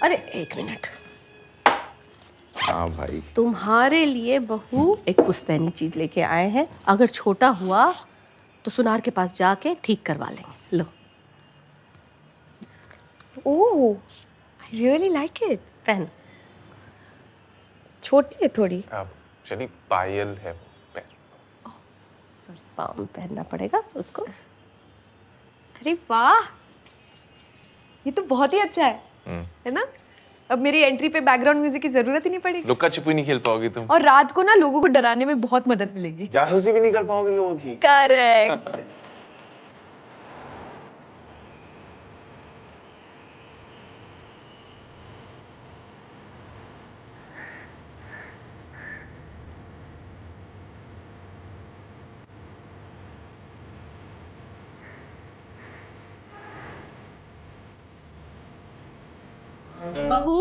अरे एक मिनट, हाँ भाई। तुम्हारे लिए बहू एक पुश्तैनी चीज लेके आए हैं। अगर छोटा हुआ तो सुनार के पास जाके ठीक करवा लेंगे। लो। ओह, आई रियली लाइक इट। पहन। छोटी है थोड़ी। चलिए पायल है वो। सॉरी, पाँव में पहनना पड़ेगा उसको। अरे वाह, ये तो बहुत ही अच्छा है ना? अब मेरी एंट्री पे बैकग्राउंड म्यूजिक की जरूरत ही नहीं पड़ेगी। लुक्का छिपी नहीं खेल पाओगी तुम। और रात को ना लोगों को डराने में बहुत मदद मिलेगी। जासूसी भी नहीं कर पाओगे लोगों की। करेक्ट। बहू,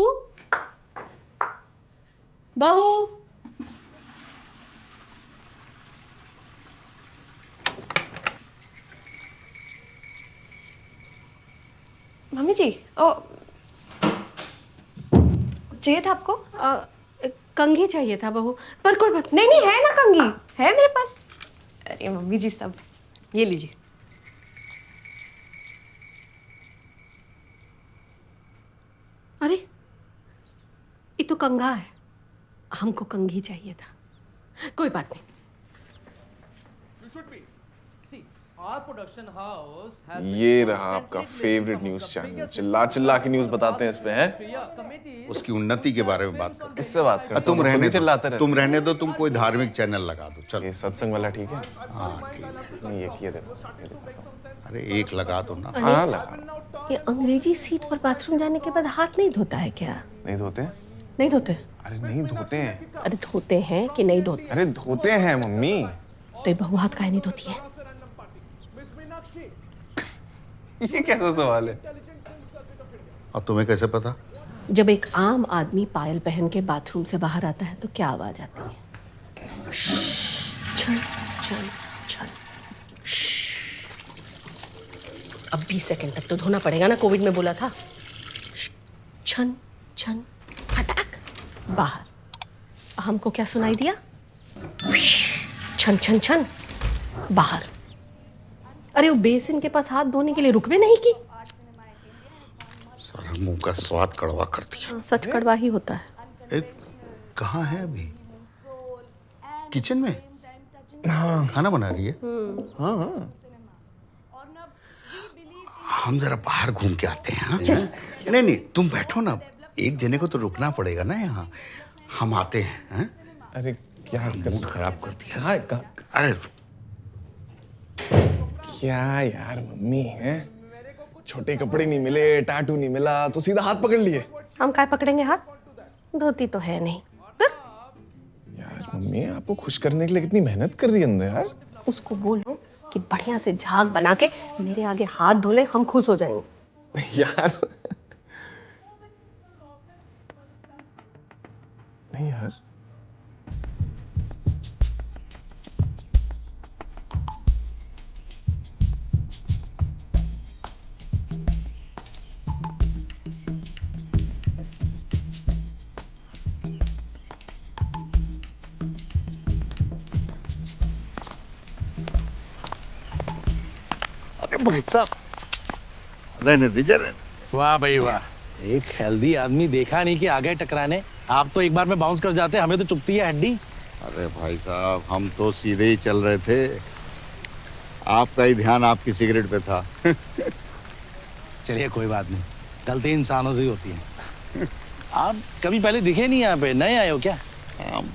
बहू। मम्मी जी, चाहिए था आपको? कंघी चाहिए था बहू, पर कोई बात नहीं नहीं, है ना कंघी, है मेरे पास। अरे मम्मी जी, सब ये लीजिए। अरे ये तो कंघा है, हमको कंघी चाहिए था। कोई बात नहीं। ये रहा आपका फेवरेट न्यूज चैनल। चिल्ला चिल्ला के न्यूज बताते हैं इस पे हैं। उसकी उन्नति के बारे में बात करो। किससे बात करते हो? तुम रहने चिल्लाते दो, रहते तुम रहने दो, तुम कोई धार्मिक चैनल लगा दो। चलो। ये सत्संग वाला ठीक है? हाँ ठीक है। नहीं ये देखो, ये दिखाता हूं। अरे एक लगा दो ना। हाँ लगा। ये अंग्रेजी सीट पर बाथरूम जाने के बाद हाथ नहीं धोता है क्या? नहीं धोते? नहीं धोते? अरे नहीं धोते हैं। अरे धोते हैं कि नहीं धोते? अरे धोते हैं मम्मी। तो ये बहू हाथ काहे नहीं धोती है? ये कैसा सवाल है? और तुम्हें कैसे पता? जब एक आम आदमी पायल पहन के बाथरूम से बाहर आता है तो क्या आवाज आती है? छन छन छन। अब 20 सेकंड तक तो धोना पड़ेगा ना, कोविड में बोला था। छन छन फटाक बाहर। हमको क्या सुनाई दिया? छन छन छन बाहर। अरे वो बेसिन के पास हाथ धोने के लिए रुकवे नहीं की। सारा मुंह का स्वाद कड़वा कर दिया। सच कड़वा ही होता है। एक कहाँ है अभी? किचन में? हाँ। खाना बना रही है? हाँ हाँ। हम जरा बाहर घूम के आते हैं। हाँ? नहीं नहीं, तुम बैठो ना, एक जने को तो रुकना पड़ेगा ना यहाँ। हम आते हैं। हाँ? अरे क्या मूड खराब कर दिया। अरे क्या यार मम्मी है, छोटे कपड़े नहीं मिले, टाटू नहीं मिला तो सीधा हाथ पकड़ लिए। हम काय पकड़ेंगे हाथ? धोती तो है नहीं। यार मम्मी आपको खुश करने के लिए कितनी मेहनत कर रही है अंदर यार। उसको बोलो कि बढ़िया से झाग बना के मेरे आगे हाथ धो ले, हम खुश हो जाएंगे। यार नहीं यार। अरे भाई साहब, रहने दीजिए। वाह भाई वाह, एक हेल्दी आदमी देखा नहीं कि आ गए टकराने। आप तो एक बार में बाउंस कर जाते, हमें तो चुभती है हड्डी। अरे भाई साहब, हम तो सीधे ही चल रहे थे, आपका ही ध्यान आपकी सिगरेट पे था। चलिए कोई बात नहीं, गलती इंसानों से ही होती है। आप कभी पहले दिखे नहीं यहाँ पे, नए आए हो क्या? हम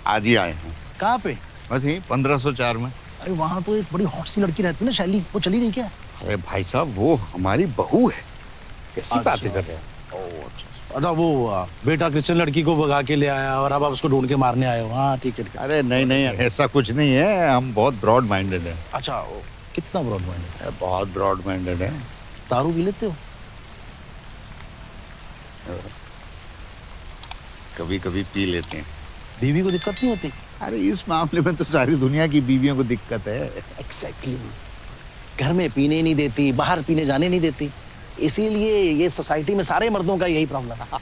आज ही आए हैं। कहाँ पे? बस यहीं 1504 में। अरे वहाँ तो एक बड़ी हॉट सी लड़की रहती है ना, शैली, वो चली नहीं क्या? अरे भाई साहब, वो हमारी बहू है। कैसी बातें कर रहे हैं? अच्छा वो बेटा क्रिश्चियन लड़की को भगा के ले आया और अब आप उसको ढूंढ के मारने आए हो। हाँ ठीक है। अरे नहीं नहीं, ऐसा कुछ नहीं है, हम बहुत ब्रॉड माइंडेड हैं। अच्छा कितना ब्रॉड माइंडेड है? बहुत ब्रॉड माइंडेड है। दारू पी लेते हो? कभी कभी पी लेते हैं। बीवी को दिक्कत नहीं होती? अरे इस मामले में तो सारी दुनिया की बीवियों को दिक्कत है। एग्जैक्टली। घर में पीने नहीं देती, बाहर पीने जाने नहीं देती। इसीलिए ये सोसाइटी में सारे मर्दों का यही प्रॉब्लम है।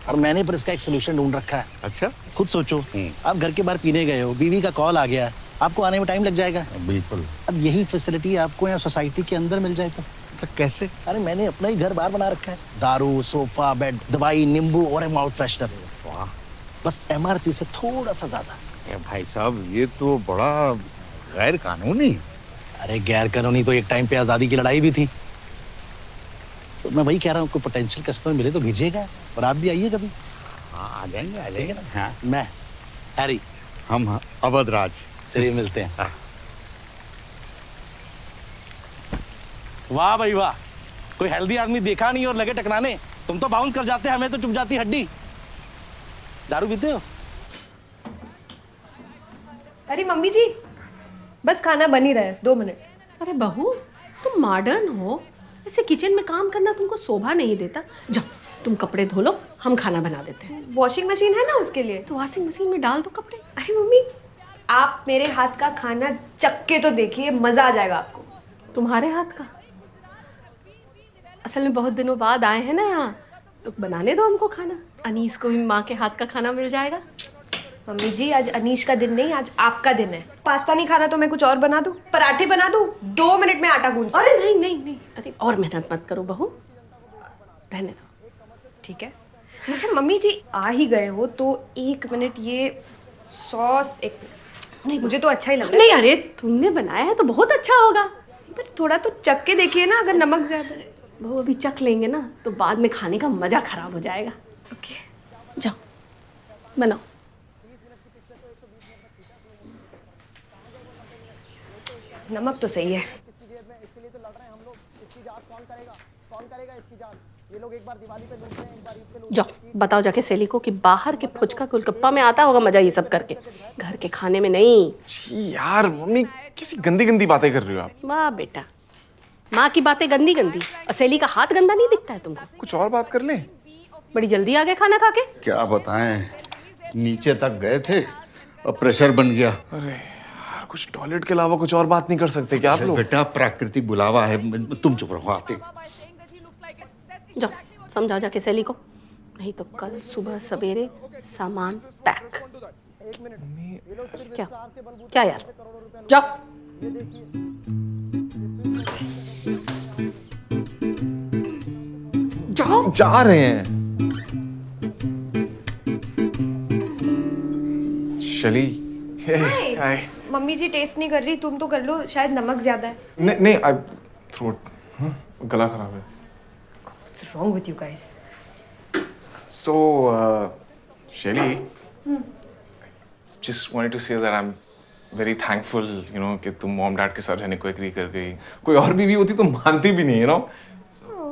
और मैंने पर इसका एक सोल्यूशन ढूंढ रखा है। अच्छा, खुद सोचो, आप घर के बाहर पीने गए हो, बीवी का कॉल आ गया है, आपको आने में टाइम लग जाएगा। बिल्कुल। अब यही फैसिलिटी आपको यहाँ सोसाइटी के अंदर मिल जाए तो कैसे? अरे मैंने अपना ही घर बाहर बना रखा है। दारू, सोफा, बेड, दवाई, नींबू और एक माउथ फ्रेशनर। वाह, बस MRP से थोड़ा सा ज्यादा। भाई साहब ये तो बड़ा गैर कानूनी। अरे गैर कानूनी तो एक टाइम पे आजादी की लड़ाई भी थी। तो मैं वही कह रहा हूँ, कोई पोटेंशियल कस्टमर मिले तो भेजिएगा, और आप भी आइए कभी। हाँ, आ जाएंगे ना। हाँ, मैं हैरी, हम अवध राज। चलिए मिलते हैं। वाह भाई वाह, कोई हेल्दी आदमी देखा नहीं और लगे टकराने। तुम तो बाउंस कर जाते, हमें तो चुप जाती हड्डी। दारू पीते हो? अरे मम्मी जी, बस खाना बन ही रहा है, 2 मिनट। अरे बहू, तुम मॉडर्न हो, ऐसे किचन में काम करना तुमको शोभा नहीं देता। जाओ तुम कपड़े धो लो, हम खाना बना देते हैं। वॉशिंग मशीन है ना उसके लिए। तो वॉशिंग मशीन में डाल दो कपड़े। अरे मम्मी, आप मेरे हाथ का खाना चख के तो देखिए, मजा आ जाएगा आपको। तुम्हारे हाथ का? असल में बहुत दिनों बाद आए हैं ना यहाँ, तो बनाने दो हमको खाना। अनीस को भी माँ के हाथ का खाना मिल जाएगा। मम्मी जी, आज अनीश का दिन नहीं, आज आपका दिन है। पास्ता नहीं खाना तो मैं कुछ और बना दूं, पराठे बना दूं, 2 मिनट में आटा गूंज। अरे नहीं नहीं नहीं, अरे और मेहनत मत करो बहू, रहने दो। ठीक है। अच्छा मम्मी जी, आ ही गए हो तो 1 मिनट, ये सॉस 1 मिनट। नहीं, मुझे तो अच्छा ही लग रहा है। नहीं अरे तुमने बनाया है तो बहुत अच्छा होगा। पर थोड़ा तो चख के देखिए ना, अगर नमक ज्यादा है। बहू अभी चख लेंगे ना तो बाद में खाने का मजा खराब हो जाएगा। ओके, जाओ बनाओ। नमक तो सही है। जाओ बताओ जाके सेली को कि बाहर के फुचका गोलगप्पा में आता होगा मजा ये सब करके, घर के खाने में नहीं। छी यार मम्मी, किसी गंदी गंदी बातें कर रही हो आप। वाह बेटा, माँ की बातें गंदी गंदी और सेली का हाथ गंदा नहीं दिखता है तुमको? कुछ और बात कर ले। बड़ी जल्दी आ गए खाना खा के। क्या बताएं, नीचे तक गए थे और प्रेशर बन गया। अरे यार, कुछ टॉयलेट के अलावा कुछ और बात नहीं कर सकते क्या आप लोग? बेटा प्राकृतिक बुलावा है, तुम चुप रहो। आते जाओ समझाओ जाके सेली को, नहीं तो कल सुबह सवेरे सामान पैक। क्या क्या यार, जाओ। जाओ। जा रहे हैं। शली, हाय। मम्मी जी टेस्ट नहीं कर रही, तुम तो कर लो, शायद नमक ज्यादा है। नहीं नहीं, आई थ्रोट, गला खराब है। What's wrong with you guys? So, Shelly, just wanted to say that I'm very thankful, you know, कि तुम मॉम डैड के साथ रहने को एग्री कर गई। कोई और बीवी होती तो मानती भी नहीं, you know. So,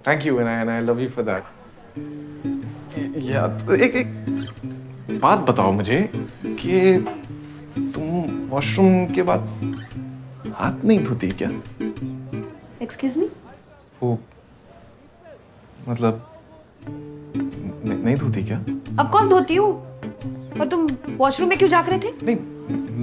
thank you and I love you for that. एक बात बताओ मुझे कि तुम वॉशरूम के बाद हाथ नहीं धोती क्या? Excuse me? वो मतलब नहीं धोती क्या? Of course धोती हूँ। और तुम वॉशरूम में क्यों झांक रहे थे? नहीं,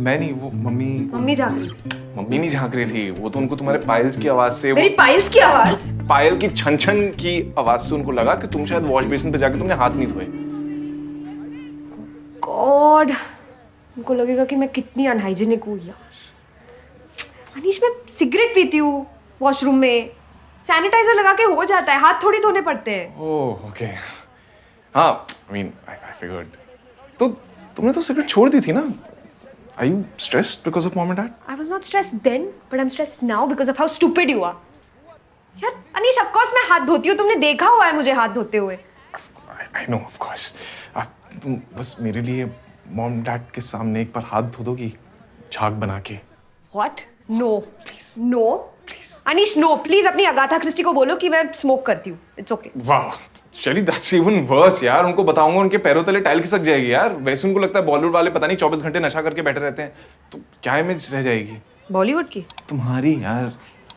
मैं नहीं, वो मम्मी। मम्मी झांक रही थी। मम्मी नहीं झांक रही थी, वो तो उनको तुम्हारे पायल्स की आवाज से, मेरी पाइल्स की आवाज? पायल की छन छन की आवाज से उनको लगा कि तुम शायद वॉश बेसिन पे जाके तुमने हाथ नहीं धोए। गॉड, उनको लगेगा कि मैं कितनी अनहाइजीनिक हूँ यार। अनीश, मैं सिगरेट पीती हूँ वॉशरूम में, सैनिटाइजर लगा के हो जाता है, हाथ थोड़ी धोने पड़ते हैं। ओह ओके, हाँ, I mean, I figured. तो तुमने तो सिगरेट छोड़ दी थी ना? Are you stressed because of mom and dad? I was not stressed then, but I'm stressed now because of how stupid you are. यार अनीश, of course मैं हाथ धोती हूँ, तुमने देखा हुआ है मुझे हाथ धोते हुए। I know, of course. तुम बस मेरे लिए मॉम डैड के सामने एक बार हाथ धो दोगी, झाग बना के। What? No. Please. No. Please. Anish, no please. अपनी अगाथा क्रिस्टी को बोलो कि मैं स्मोक करती हूँ। It's okay. वाह शैली, दैट्स इवन वर्स यार। उनको बताऊंगा, उनके पैरों तले टाइल खिसक जाएगी यार। वैसे उनको लगता है बॉलीवुड वाले पता नहीं 24 घंटे नशा करके बैठे रहते हैं, तो क्या इमेज रह जाएगी बॉलीवुड की? तुम्हारी यार।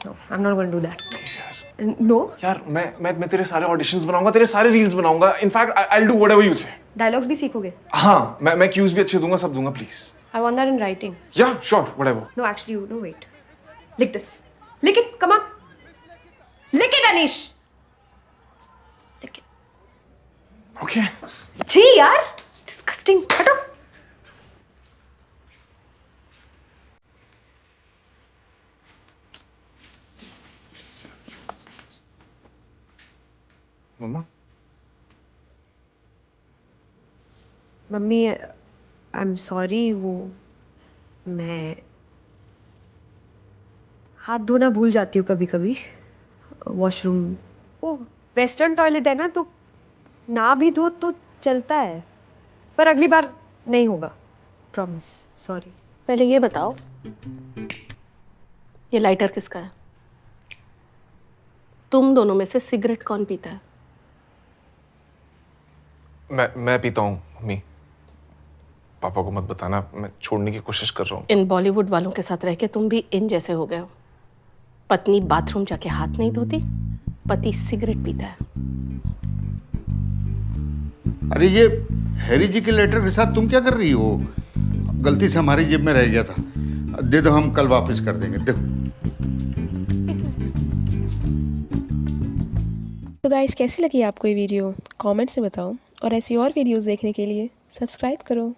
No, I'm not going to do that. Please यार। No. यार मैं तेरे सारे ऑडिशंस बनाऊंगा, तेरे सारे रील्स बनाऊंगा। In fact I will do whatever you से। डायलॉग्स भी सीखोगे? हाँ, मैं क्यूज भी अच्छे दूंगा, सब दूंगा। Please. I want that in writing. या sure, whatever. No, actually, no, wait. Lick this. Lick it. Come on. Lick it, Anish. Okay. छी यार, डिस्गस्टिंग। हटो। मम्मा मम्मी, आई एम सॉरी, वो मैं हाथ धोना भूल जाती हूँ कभी कभी वॉशरूम। वो वेस्टर्न टॉयलेट है ना, तो ना भी धो तो चलता है, पर अगली बार नहीं होगा, प्रॉमिस। सॉरी। पहले ये बताओ, ये लाइटर किसका है? तुम दोनों में से सिगरेट कौन पीता है? मैं पीता हूँ मम्मी। पापा को मत बताना, मैं छोड़ने की कोशिश कर रहा हूँ। इन बॉलीवुड वालों के साथ रह के तुम भी इन जैसे हो गए हो। पत्नी बाथरूम जाके हाथ नहीं धोती, पति सिगरेट पीता है। अरे ये हैरी जी के लेटर के साथ तुम क्या कर रही हो? गलती से हमारी जेब में रह गया था। दे दो, हम कल वापस कर देंगे। दे। तो गाइस, कैसी लगी आपको ये वीडियो? कमेंट्स में बताओ, और ऐसी और वीडियोस देखने के लिए सब्सक्राइब करो।